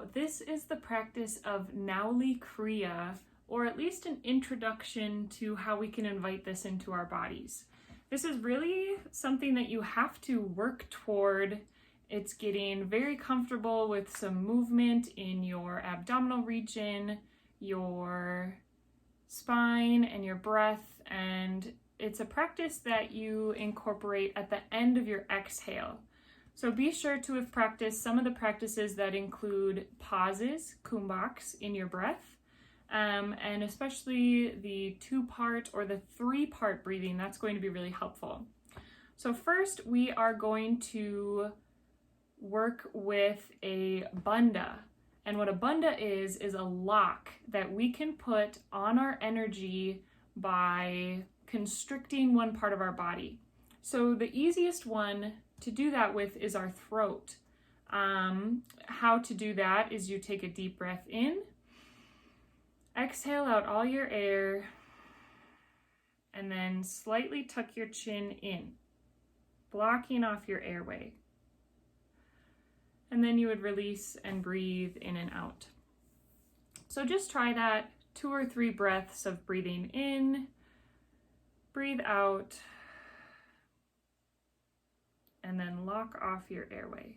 So this is the practice of Nauli Kriya, or at least an introduction to how we can invite this into our bodies. This is really something that you have to work toward. It's getting very comfortable with some movement in your abdominal region, your spine, and your breath. And it's a practice that you incorporate at the end of your exhale. So be sure to have practiced some of the practices that include pauses, kumbhaks, in your breath. And especially the 2-part or the 3-part breathing, that's going to be really helpful. So first, we are going to work with a bandha. And what a bandha is a lock that we can put on our energy by constricting one part of our body. So the easiest one to do that with is our throat. How to do that is you take a deep breath in, exhale out all your air, and then slightly tuck your chin in, blocking off your airway. And then you would release and breathe in and out. So just try that 2 or 3 breaths of breathing in, breathe out, and then lock off your airway.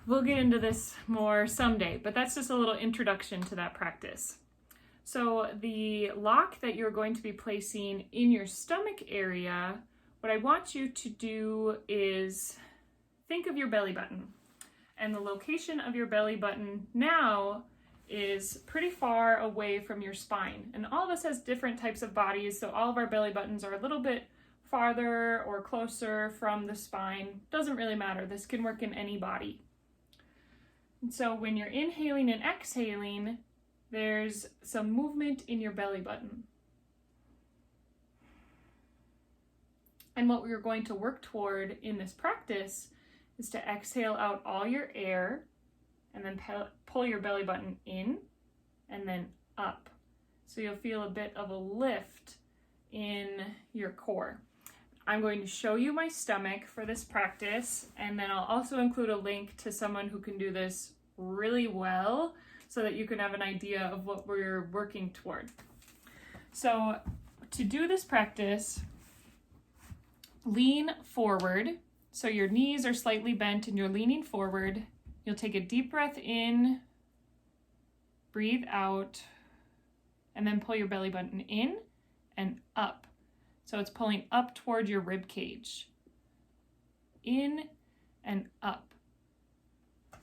We'll get into this more someday, but that's just a little introduction to that practice. So the lock that you're going to be placing in your stomach area, what I want you to do is think of your belly button. And the location of your belly button now is pretty far away from your spine. And all of us has different types of bodies, so all of our belly buttons are a little bit farther or closer from the spine. Doesn't really matter. This can work in any body. And so when you're inhaling and exhaling, there's some movement in your belly button. And what we're going to work toward in this practice is to exhale out all your air and then pull your belly button in and then up. So you'll feel a bit of a lift in your core. I'm going to show you my stomach for this practice, and then I'll also include a link to someone who can do this really well so that you can have an idea of what we're working toward. So to do this practice, lean forward. So your knees are slightly bent and you're leaning forward. You'll take a deep breath in, breathe out, and then pull your belly button in and up. So it's pulling up toward your rib cage. In and up.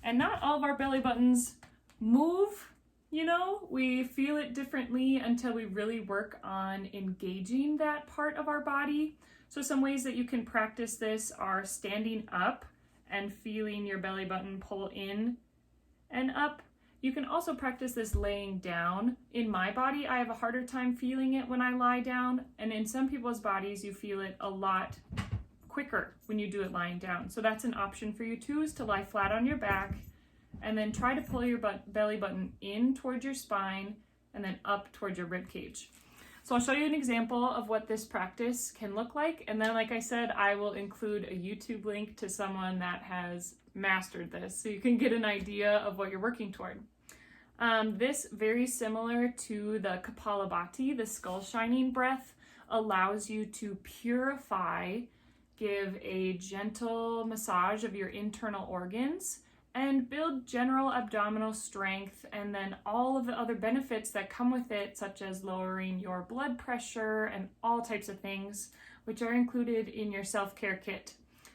And not all of our belly buttons move, we feel it differently until we really work on engaging that part of our body. So some ways that you can practice this are standing up and feeling your belly button pull in and up. You can also practice this laying down. In my body, I have a harder time feeling it when I lie down, and in some people's bodies, you feel it a lot quicker when you do it lying down. So that's an option for you too, is to lie flat on your back and then try to pull your belly button in towards your spine and then up towards your rib cage. So I'll show you an example of what this practice can look like. And then, like I said, I will include a YouTube link to someone that has mastered this so you can get an idea of what you're working toward. This, very similar to the Kapalabhati, the skull shining breath, allows you to purify, give a gentle massage of your internal organs, and build general abdominal strength, and then all of the other benefits that come with it, such as lowering your blood pressure and all types of things, which are included in your self-care kit.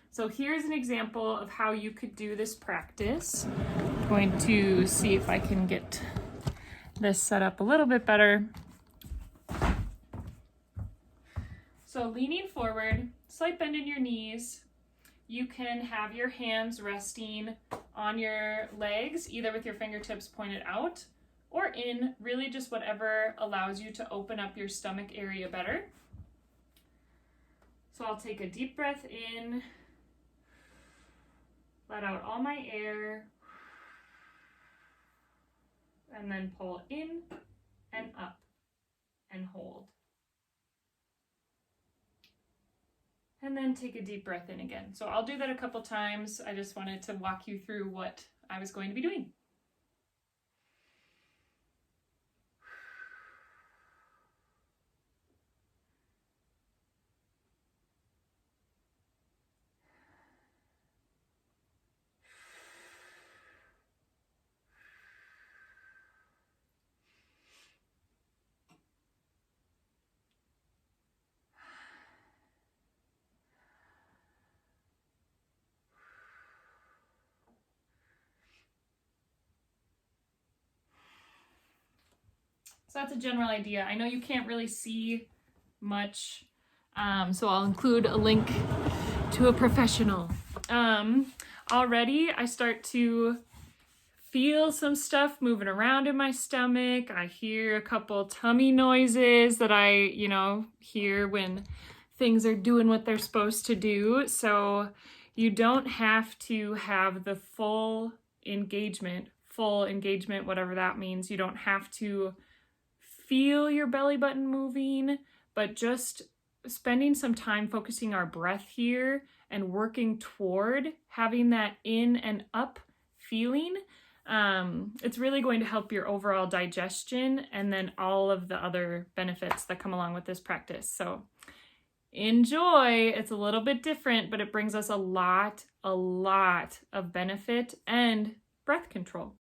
So here's an example of how you could do this practice. I'm going to see if I can get this set up a little bit better. So leaning forward, slight bend in your knees. You can have your hands resting on your legs, either with your fingertips pointed out or in, really just whatever allows you to open up your stomach area better. So I'll take a deep breath in Let out all my air. And then pull in and up and hold. And then take a deep breath in again. So I'll do that a couple times. I just wanted to walk you through what I was going to be doing. So that's a general idea. I know you can't really see much, so I'll include a link to a professional. Already I start to feel some stuff moving around in my stomach. I hear a couple tummy noises that I, hear when things are doing what they're supposed to do. So you don't have to have the full engagement, whatever that means. You don't have to feel your belly button moving, but just spending some time focusing our breath here and working toward having that in and up feeling. It's really going to help your overall digestion and then all of the other benefits that come along with this practice. So enjoy. It's a little bit different, but it brings us a lot of benefit and breath control.